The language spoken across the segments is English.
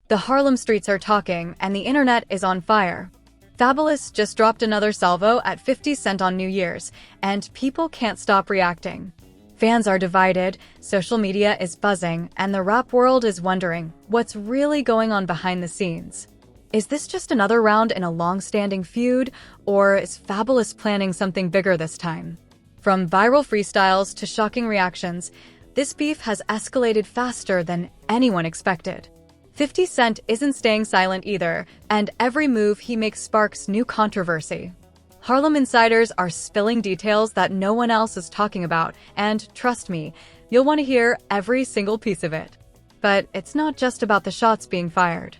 The Harlem streets are talking, and the internet is on fire. Fabolous just dropped another salvo at 50 Cent on New Year's, and people can't stop reacting. Fans are divided, social media is buzzing, and the rap world is wondering what's really going on behind the scenes. Is this just another round in a long-standing feud, or is Fabolous planning something bigger this time? From viral freestyles to shocking reactions, this beef has escalated faster than anyone expected. 50 Cent isn't staying silent either, and every move he makes sparks new controversy. Harlem insiders are spilling details that no one else is talking about, and trust me, you'll want to hear every single piece of it. But it's not just about the shots being fired.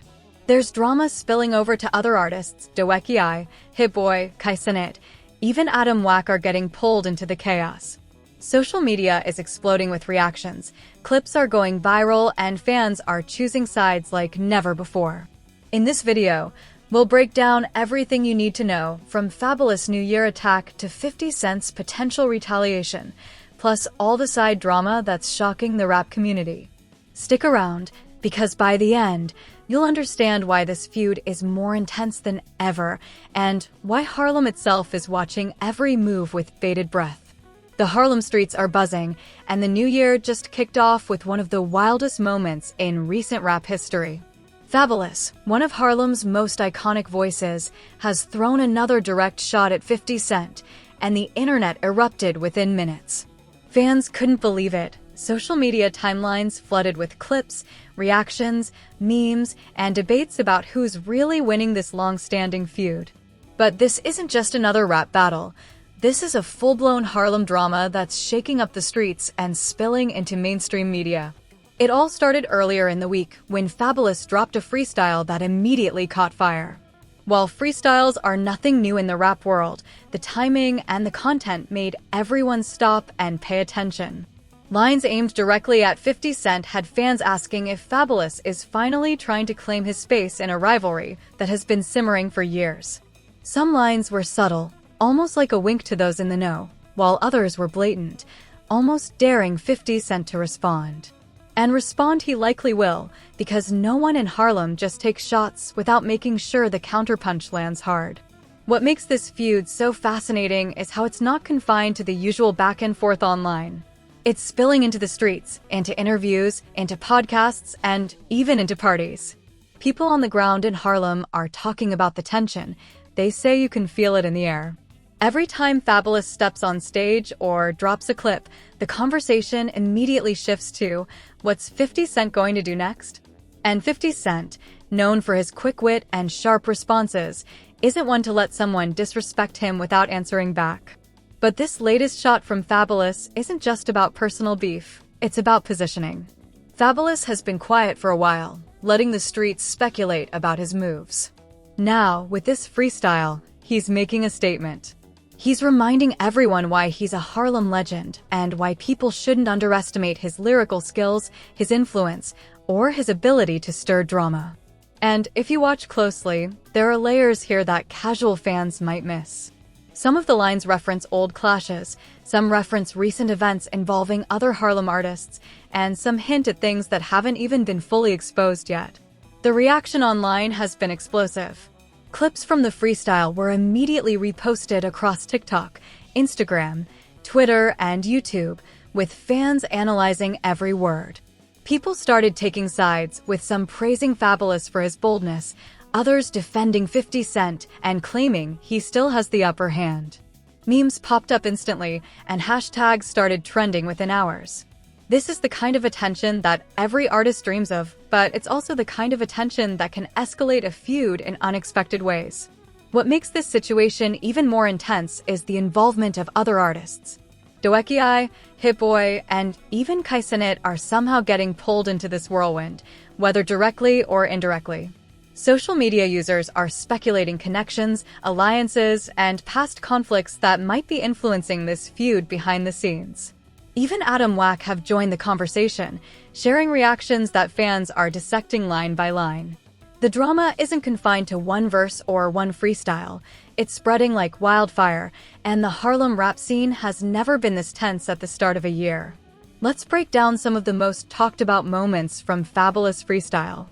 There's drama spilling over to other artists. Doeki, Hit Boy, Kaisenet, even Adam Wack are getting pulled into the chaos. Social media is exploding with reactions, clips are going viral, and fans are choosing sides like never before. In this video, we'll break down everything you need to know, from Fabolous New Year attack to 50 Cent's potential retaliation, plus all the side drama that's shocking the rap community. Stick around, because by the end, you'll understand why this feud is more intense than ever, and why Harlem itself is watching every move with bated breath. The Harlem streets are buzzing, and the new year just kicked off with one of the wildest moments in recent rap history. Fabolous, one of Harlem's most iconic voices, has thrown another direct shot at 50 Cent, and the internet erupted within minutes. Fans couldn't believe it. Social media timelines flooded with clips, reactions, memes, and debates about who's really winning this long-standing feud. But this isn't just another rap battle. This is a full-blown Harlem drama that's shaking up the streets and spilling into mainstream media. It all started earlier in the week when Fabolous dropped a freestyle that immediately caught fire. While freestyles are nothing new in the rap world, the timing and the content made everyone stop and pay attention. Lines aimed directly at 50 Cent had fans asking if Fabolous is finally trying to claim his space in a rivalry that has been simmering for years. Some lines were subtle, almost like a wink to those in the know, while others were blatant, almost daring 50 Cent to respond. And respond he likely will, because no one in Harlem just takes shots without making sure the counterpunch lands hard. What makes this feud so fascinating is how it's not confined to the usual back and forth online. It's spilling into the streets, into interviews, into podcasts, and even into parties. People on the ground in Harlem are talking about the tension. They say you can feel it in the air. Every time Fabolous steps on stage or drops a clip, the conversation immediately shifts to, what's 50 Cent going to do next? And 50 Cent, known for his quick wit and sharp responses, isn't one to let someone disrespect him without answering back. But this latest shot from Fabolous isn't just about personal beef, it's about positioning. Fabolous has been quiet for a while, letting the streets speculate about his moves. Now, with this freestyle, he's making a statement. He's reminding everyone why he's a Harlem legend and why people shouldn't underestimate his lyrical skills, his influence, or his ability to stir drama. And if you watch closely, there are layers here that casual fans might miss. Some of the lines reference old clashes, some reference recent events involving other Harlem artists, and some hint at things that haven't even been fully exposed yet. The reaction online has been explosive. Clips from the freestyle were immediately reposted across TikTok, Instagram, Twitter, and YouTube, with fans analyzing every word. People started taking sides, with some praising Fabolous for his boldness, others defending 50 Cent and claiming he still has the upper hand. Memes popped up instantly, and hashtags started trending within hours. This is the kind of attention that every artist dreams of, but it's also the kind of attention that can escalate a feud in unexpected ways. What makes this situation even more intense is the involvement of other artists. Doeki, Hit Boy, and even Kaisenet are somehow getting pulled into this whirlwind, whether directly or indirectly. Social media users are speculating connections, alliances, and past conflicts that might be influencing this feud behind the scenes. Even Adam Wack have joined the conversation, sharing reactions that fans are dissecting line by line. The drama isn't confined to one verse or one freestyle. It's spreading like wildfire, and the Harlem rap scene has never been this tense at the start of a year. Let's break down some of the most talked about moments from Fabolous freestyle.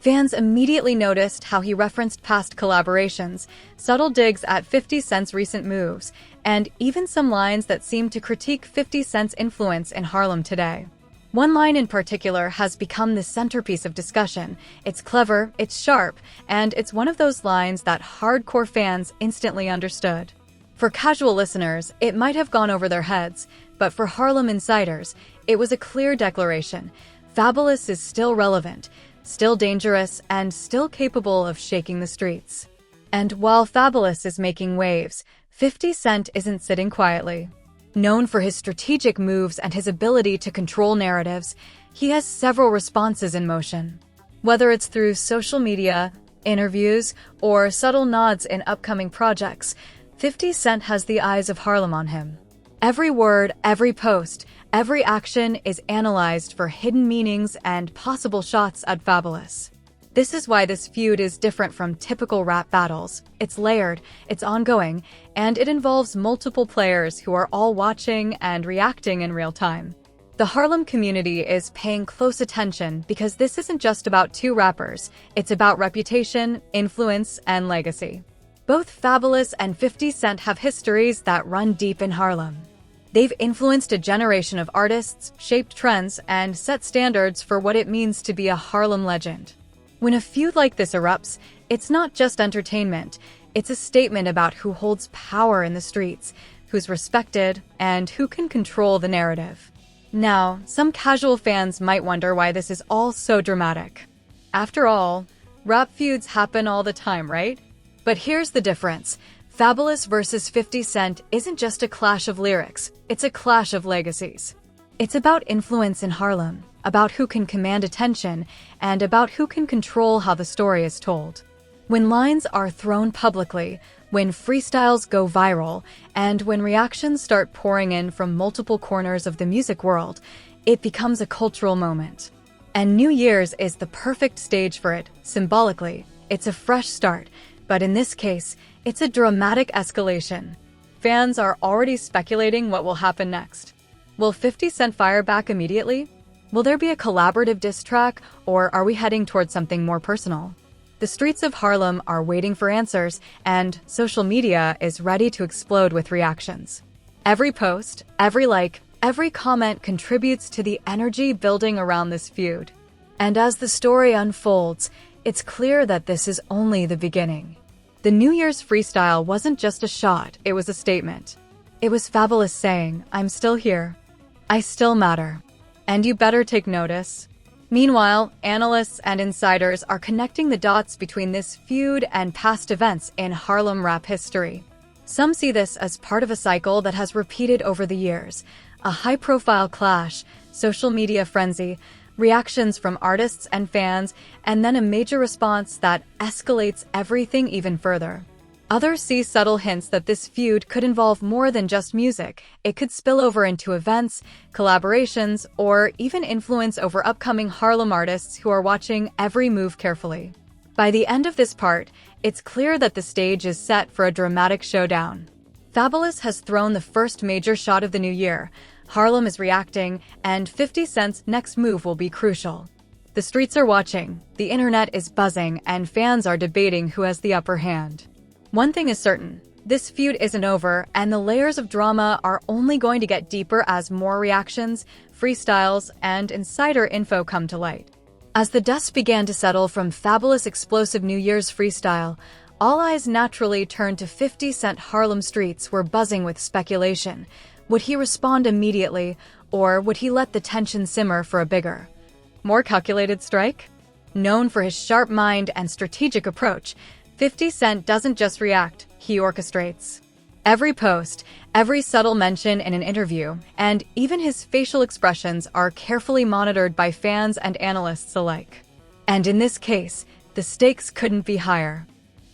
Fans immediately noticed how he referenced past collaborations, subtle digs at 50 Cent's recent moves, and even some lines that seemed to critique 50 Cent's influence in Harlem today. One line in particular has become the centerpiece of discussion. It's clever, it's sharp, and it's one of those lines that hardcore fans instantly understood. For casual listeners, it might have gone over their heads, but for Harlem insiders, it was a clear declaration. Fabolous is still relevant, still dangerous, and still capable of shaking the streets. And while Fabolous is making waves, 50 Cent isn't sitting quietly. Known for his strategic moves and his ability to control narratives, he has several responses in motion. Whether it's through social media, interviews, or subtle nods in upcoming projects, 50 Cent has the eyes of Harlem on him. Every word, every post, every action is analyzed for hidden meanings and possible shots at Fabolous. This is why this feud is different from typical rap battles. It's layered, it's ongoing, and it involves multiple players who are all watching and reacting in real time. The Harlem community is paying close attention because this isn't just about two rappers, it's about reputation, influence, and legacy. Both Fabolous and 50 Cent have histories that run deep in Harlem. They've influenced a generation of artists, shaped trends, and set standards for what it means to be a Harlem legend. When a feud like this erupts, it's not just entertainment, it's a statement about who holds power in the streets, who's respected, and who can control the narrative. Now, some casual fans might wonder why this is all so dramatic. After all, rap feuds happen all the time, right? But here's the difference. Fabolous versus 50 Cent isn't just a clash of lyrics, it's a clash of legacies. It's about influence in Harlem, about who can command attention, and about who can control how the story is told. When lines are thrown publicly, when freestyles go viral, and when reactions start pouring in from multiple corners of the music world, it becomes a cultural moment. And New Year's is the perfect stage for it. Symbolically, it's a fresh start, but in this case, it's a dramatic escalation. Fans are already speculating what will happen next. Will 50 Cent fire back immediately? Will there be a collaborative diss track, or are we heading towards something more personal? The streets of Harlem are waiting for answers, and social media is ready to explode with reactions. Every post, every like, every comment contributes to the energy building around this feud. And as the story unfolds, it's clear that this is only the beginning. The New Year's freestyle wasn't just a shot, it was a statement. It was Fabolous saying, "I'm still here. I still matter. And you better take notice." Meanwhile, analysts and insiders are connecting the dots between this feud and past events in Harlem rap history. Some see this as part of a cycle that has repeated over the years, a high-profile clash, social media frenzy, reactions from artists and fans, and then a major response that escalates everything even further. Others see subtle hints that this feud could involve more than just music. It could spill over into events, collaborations, or even influence over upcoming Harlem artists who are watching every move carefully. By the end of this part, it's clear that the stage is set for a dramatic showdown. Fabolous has thrown the first major shot of the new year. Harlem is reacting, and 50 Cent's next move will be crucial. The streets are watching, the internet is buzzing, and fans are debating who has the upper hand. One thing is certain, this feud isn't over, and the layers of drama are only going to get deeper as more reactions, freestyles, and insider info come to light. As the dust began to settle from Fabolous' explosive New Year's freestyle, all eyes naturally turned to 50 Cent. Harlem streets were buzzing with speculation. Would he respond immediately, or would he let the tension simmer for a bigger, more calculated strike? Known for his sharp mind and strategic approach, 50 Cent doesn't just react, he orchestrates. Every post, every subtle mention in an interview, and even his facial expressions are carefully monitored by fans and analysts alike. And in this case, the stakes couldn't be higher.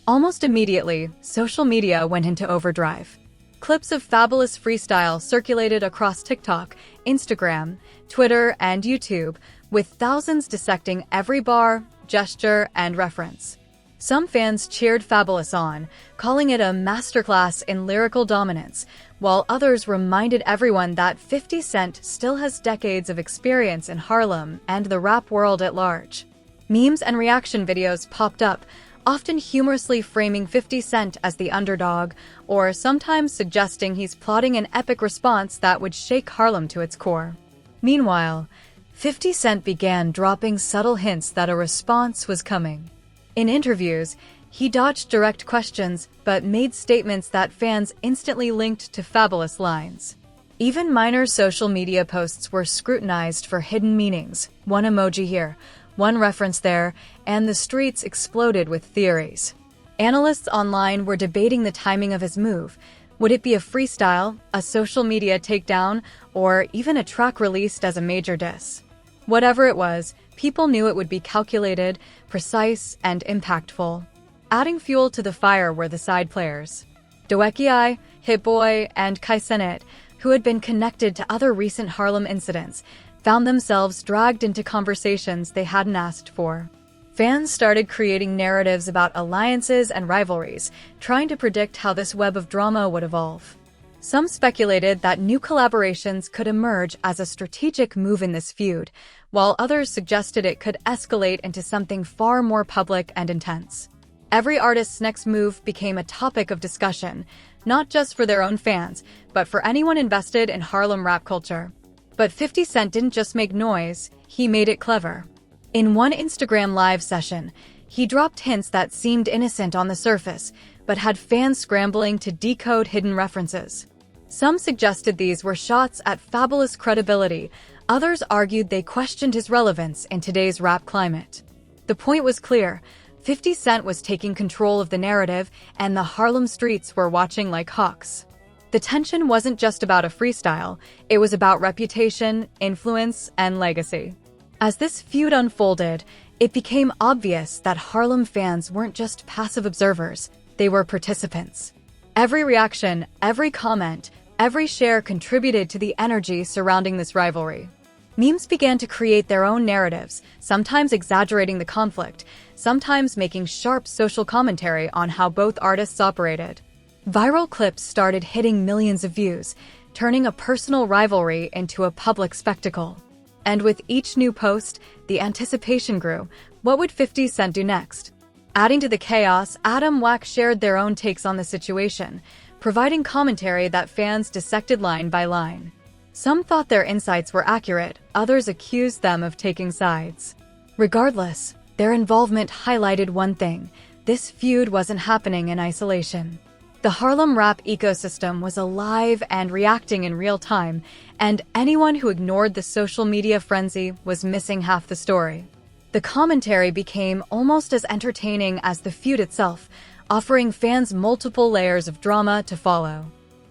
Almost immediately, social media went into overdrive. Clips of Fabolous freestyle circulated across TikTok, Instagram, Twitter, and YouTube, with thousands dissecting every bar, gesture, and reference. Some fans cheered Fabolous on, calling it a masterclass in lyrical dominance, while others reminded everyone that 50 Cent still has decades of experience in Harlem and the rap world at large. Memes and reaction videos popped up, often humorously framing 50 Cent as the underdog, or sometimes suggesting he's plotting an epic response that would shake Harlem to its core. Meanwhile, 50 Cent began dropping subtle hints that a response was coming. In interviews, he dodged direct questions but made statements that fans instantly linked to Fabolous lines. Even minor social media posts were scrutinized for hidden meanings, one emoji here, one reference there, and the streets exploded with theories. Analysts online were debating the timing of his move. Would it be a freestyle, a social media takedown, or even a track released as a major diss? Whatever it was, people knew it would be calculated, precise, and impactful. Adding fuel to the fire were the side players. Doekiai, Hit Boy, and Kai Cenat, who had been connected to other recent Harlem incidents, found themselves dragged into conversations they hadn't asked for. Fans started creating narratives about alliances and rivalries, trying to predict how this web of drama would evolve. Some speculated that new collaborations could emerge as a strategic move in this feud, while others suggested it could escalate into something far more public and intense. Every artist's next move became a topic of discussion, not just for their own fans, but for anyone invested in Harlem rap culture. But 50 Cent didn't just make noise, he made it clever. In one Instagram live session, he dropped hints that seemed innocent on the surface, but had fans scrambling to decode hidden references. Some suggested these were shots at Fabolous' credibility, others argued they questioned his relevance in today's rap climate. The point was clear: 50 Cent was taking control of the narrative, and the Harlem streets were watching like hawks. The tension wasn't just about a freestyle, it was about reputation, influence, and legacy. As this feud unfolded, it became obvious that Harlem fans weren't just passive observers, they were participants. Every reaction, every comment, every share contributed to the energy surrounding this rivalry. Memes began to create their own narratives, sometimes exaggerating the conflict, sometimes making sharp social commentary on how both artists operated. Viral clips started hitting millions of views, turning a personal rivalry into a public spectacle. And with each new post, the anticipation grew. What would 50 Cent do next? Adding to the chaos, Adam Wack shared their own takes on the situation, providing commentary that fans dissected line by line. Some thought their insights were accurate, others accused them of taking sides. Regardless, their involvement highlighted one thing: this feud wasn't happening in isolation. The Harlem rap ecosystem was alive and reacting in real time, and anyone who ignored the social media frenzy was missing half the story. The commentary became almost as entertaining as the feud itself, offering fans multiple layers of drama to follow.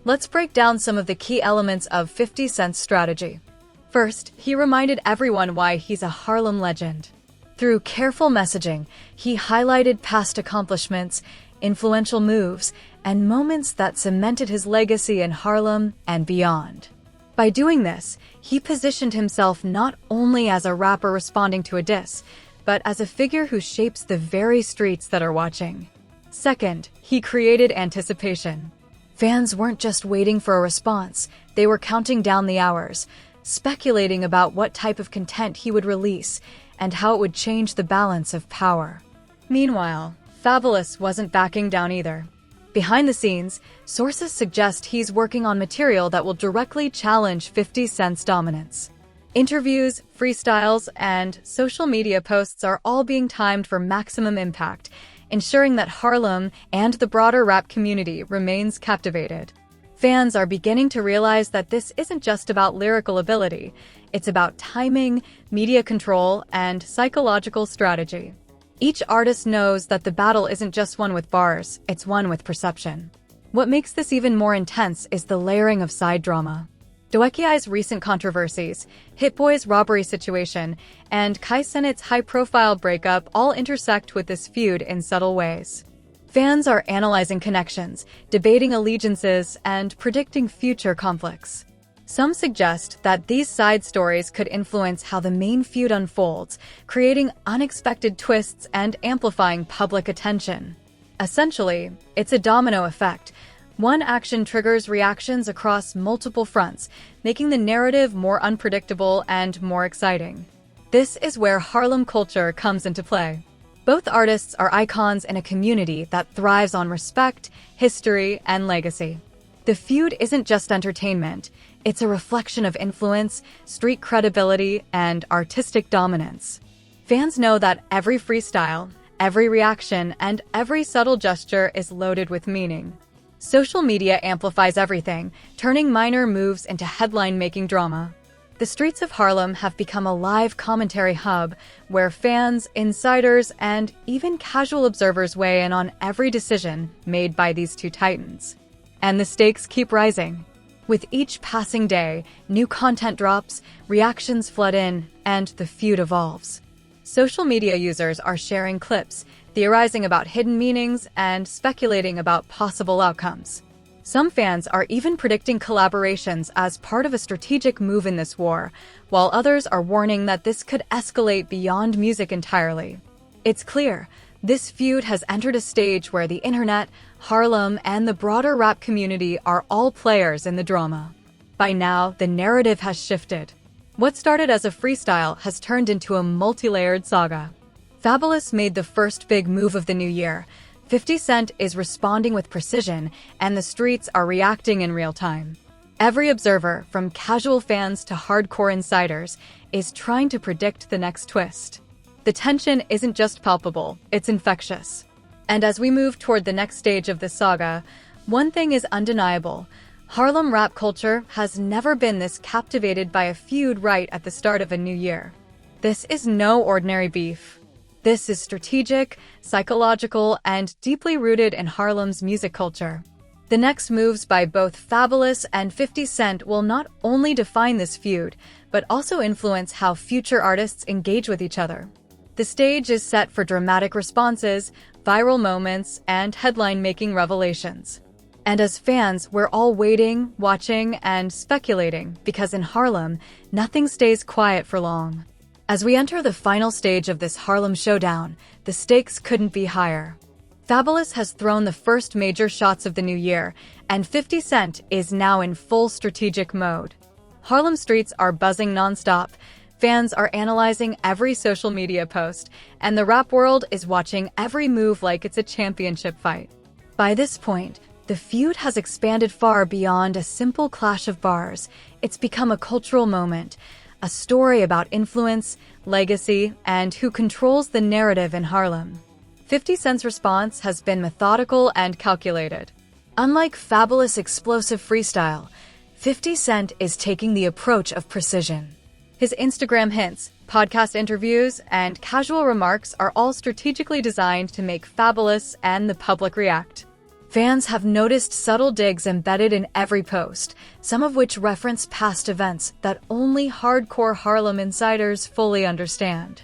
Let's break down some of the key elements of 50 Cent's strategy. First, he reminded everyone why he's a Harlem legend. Through careful messaging, he highlighted past accomplishments, influential moves, and moments that cemented his legacy in Harlem and beyond. By doing this, he positioned himself not only as a rapper responding to a diss, but as a figure who shapes the very streets that are watching. Second, he created anticipation. Fans weren't just waiting for a response, they were counting down the hours, speculating about what type of content he would release and how it would change the balance of power. Meanwhile, Fabolous wasn't backing down either. Behind the scenes, sources suggest he's working on material that will directly challenge 50 Cent's dominance. Interviews, freestyles, and social media posts are all being timed for maximum impact, ensuring that Harlem and the broader rap community remains captivated. Fans are beginning to realize that this isn't just about lyrical ability, it's about timing, media control, and psychological strategy. Each artist knows that the battle isn't just one with bars, it's one with perception. What makes this even more intense is the layering of side drama. Doekiai's recent controversies, Hit Boy's robbery situation, and Kai Cenat's high-profile breakup all intersect with this feud in subtle ways. Fans are analyzing connections, debating allegiances, and predicting future conflicts. Some suggest that these side stories could influence how the main feud unfolds, creating unexpected twists and amplifying public attention. Essentially, it's a domino effect. One action triggers reactions across multiple fronts, making the narrative more unpredictable and more exciting. This is where Harlem culture comes into play. Both artists are icons in a community that thrives on respect, history, and legacy. The feud isn't just entertainment, it's a reflection of influence, street credibility, and artistic dominance. Fans know that every freestyle, every reaction, and every subtle gesture is loaded with meaning. Social media amplifies everything, turning minor moves into headline-making drama. The streets of Harlem have become a live commentary hub where fans, insiders, and even casual observers weigh in on every decision made by these two titans. And the stakes keep rising. With each passing day, new content drops, reactions flood in, and the feud evolves. Social media users are sharing clips, theorizing about hidden meanings, and speculating about possible outcomes. Some fans are even predicting collaborations as part of a strategic move in this war, while others are warning that this could escalate beyond music entirely. It's clear, this feud has entered a stage where the internet, Harlem, and the broader rap community are all players in the drama. By now, the narrative has shifted. What started as a freestyle has turned into a multi-layered saga. Fabolous made the first big move of the new year. 50 Cent is responding with precision, and the streets are reacting in real time. Every observer, from casual fans to hardcore insiders, is trying to predict the next twist. The tension isn't just palpable, it's infectious. And as we move toward the next stage of this saga, one thing is undeniable. Harlem rap culture has never been this captivated by a feud right at the start of a new year. This is no ordinary beef. This is strategic, psychological, and deeply rooted in Harlem's music culture. The next moves by both Fabolous and 50 Cent will not only define this feud, but also influence how future artists engage with each other. The stage is set for dramatic responses, viral moments, and headline-making revelations. And as fans, we're all waiting, watching, and speculating, because in Harlem, nothing stays quiet for long. As we enter the final stage of this Harlem showdown, the stakes couldn't be higher. Fabolous has thrown the first major shots of the new year, and 50 Cent is now in full strategic mode. Harlem streets are buzzing nonstop, fans are analyzing every social media post, and the rap world is watching every move like it's a championship fight. By this point, the feud has expanded far beyond a simple clash of bars. It's become a cultural moment, a story about influence, legacy, and who controls the narrative in Harlem. 50 Cent's response has been methodical and calculated. Unlike Fabolous' explosive freestyle, 50 Cent is taking the approach of precision. His Instagram hints, podcast interviews, and casual remarks are all strategically designed to make Fabolous and the public react. Fans have noticed subtle digs embedded in every post, some of which reference past events that only hardcore Harlem insiders fully understand.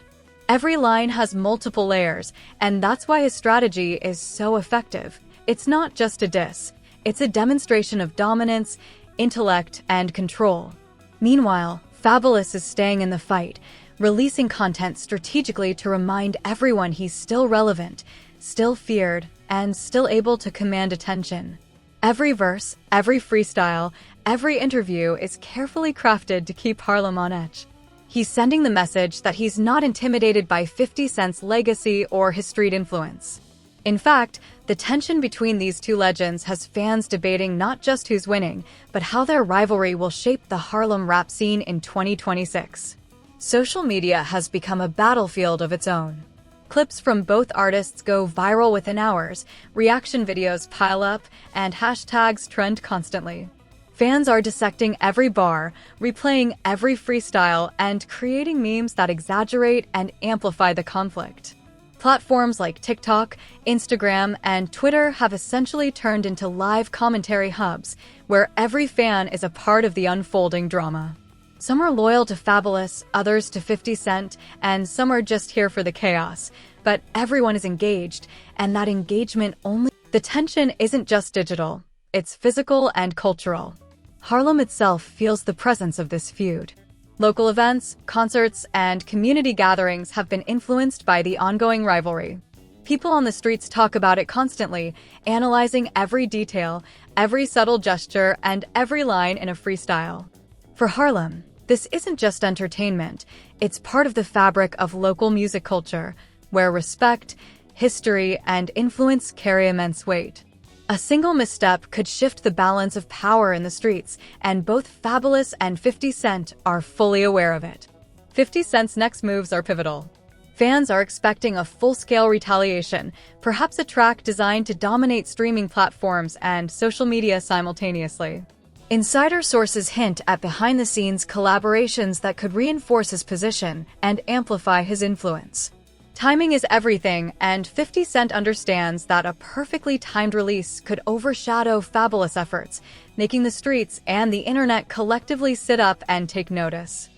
Every line has multiple layers, and that's why his strategy is so effective. It's not just a diss, it's a demonstration of dominance, intellect, and control. Meanwhile, Fabolous is staying in the fight, releasing content strategically to remind everyone he's still relevant, still feared, and still able to command attention. Every verse, every freestyle, every interview is carefully crafted to keep Harlem on edge. He's sending the message that he's not intimidated by 50 Cent's legacy or his street influence. In fact, the tension between these two legends has fans debating not just who's winning, but how their rivalry will shape the Harlem rap scene in 2026. Social media has become a battlefield of its own. Clips from both artists go viral within hours, reaction videos pile up, and hashtags trend constantly. Fans are dissecting every bar, replaying every freestyle, and creating memes that exaggerate and amplify the conflict. Platforms like TikTok, Instagram, and Twitter have essentially turned into live commentary hubs, where every fan is a part of the unfolding drama. Some are loyal to Fabolous, others to 50 Cent, and some are just here for the chaos. But everyone is engaged, and that engagement only... The tension isn't just digital, it's physical and cultural. Harlem itself feels the presence of this feud. Local events, concerts, and community gatherings have been influenced by the ongoing rivalry. People on the streets talk about it constantly, analyzing every detail, every subtle gesture, and every line in a freestyle. For Harlem, This isn't just entertainment, it's part of the fabric of local music culture, where respect, history, and influence carry immense weight. A single misstep could shift the balance of power in the streets, and both Fabolous and 50 Cent are fully aware of it. 50 Cent's next moves are pivotal. Fans are expecting a full-scale retaliation, perhaps a track designed to dominate streaming platforms and social media simultaneously. Insider sources hint at behind-the-scenes collaborations that could reinforce his position and amplify his influence. Timing is everything, and 50 Cent understands that a perfectly timed release could overshadow Fabolous efforts, making the streets and the internet collectively sit up and take notice.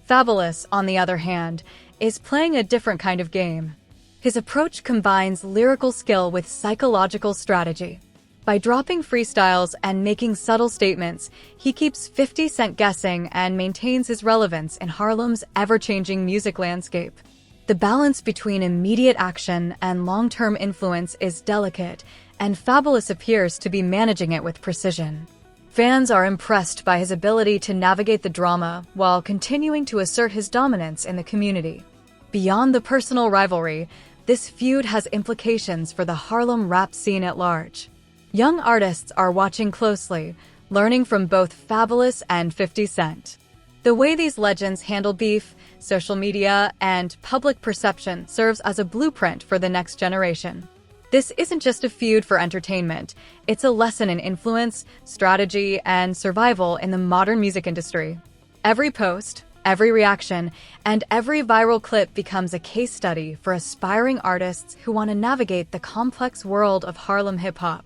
Fabolous, on the other hand, is playing a different kind of game. His approach combines lyrical skill with psychological strategy. By dropping freestyles and making subtle statements, he keeps 50 Cent guessing and maintains his relevance in Harlem's ever-changing music landscape. The balance between immediate action and long-term influence is delicate, and Fabolous appears to be managing it with precision. Fans are impressed by his ability to navigate the drama while continuing to assert his dominance in the community. Beyond the personal rivalry, this feud has implications for the Harlem rap scene at large. Young artists are watching closely, learning from both Fabolous and 50 Cent. The way these legends handle beef, social media, and public perception serves as a blueprint for the next generation. This isn't just a feud for entertainment, it's a lesson in influence, strategy, and survival in the modern music industry. Every post, every reaction, and every viral clip becomes a case study for aspiring artists who want to navigate the complex world of Harlem hip-hop.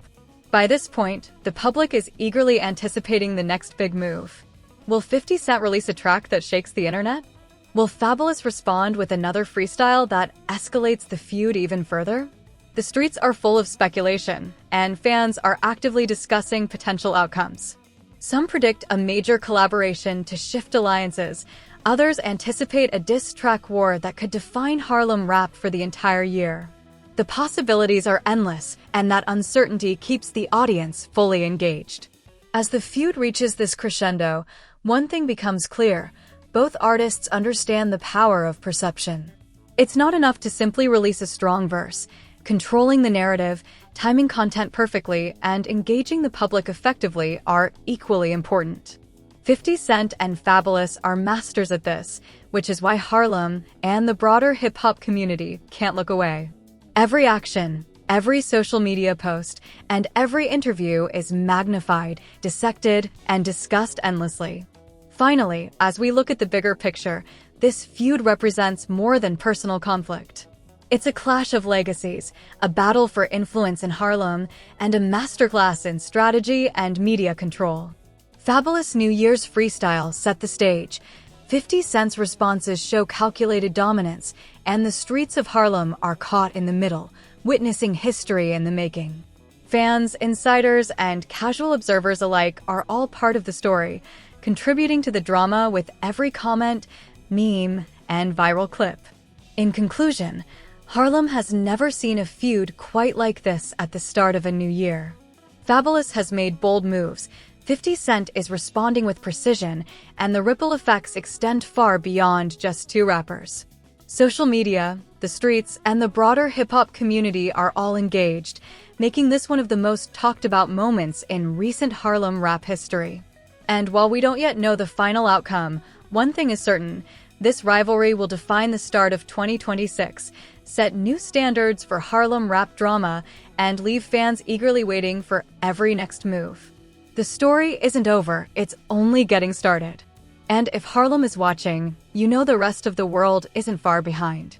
By this point, the public is eagerly anticipating the next big move. Will 50 Cent release a track that shakes the internet? Will Fabolous respond with another freestyle that escalates the feud even further? The streets are full of speculation, and fans are actively discussing potential outcomes. Some predict a major collaboration to shift alliances. Others anticipate a diss track war that could define Harlem rap for the entire year. The possibilities are endless, and that uncertainty keeps the audience fully engaged. As the feud reaches this crescendo, one thing becomes clear: both artists understand the power of perception. It's not enough to simply release a strong verse. Controlling the narrative, timing content perfectly, and engaging the public effectively are equally important. 50 Cent and Fabolous are masters at this, which is why Harlem and the broader hip-hop community can't look away. Every action, every social media post, and every interview is magnified, dissected, and discussed endlessly. Finally, as we look at the bigger picture, this feud represents more than personal conflict. It's a clash of legacies, a battle for influence in Harlem, and a masterclass in strategy and media control. Fabolous New Year's freestyle set the stage. 50 Cent's responses show calculated dominance, and the streets of Harlem are caught in the middle, witnessing history in the making. Fans, insiders, and casual observers alike are all part of the story, contributing to the drama with every comment, meme, and viral clip. In conclusion, Harlem has never seen a feud quite like this at the start of a new year. Fabolous has made bold moves, 50 Cent is responding with precision, and the ripple effects extend far beyond just two rappers. Social media, the streets, and the broader hip-hop community are all engaged, making this one of the most talked-about moments in recent Harlem rap history. And while we don't yet know the final outcome, one thing is certain: this rivalry will define the start of 2026, set new standards for Harlem rap drama, and leave fans eagerly waiting for every next move. The story isn't over, it's only getting started. And if Harlem is watching, you know the rest of the world isn't far behind.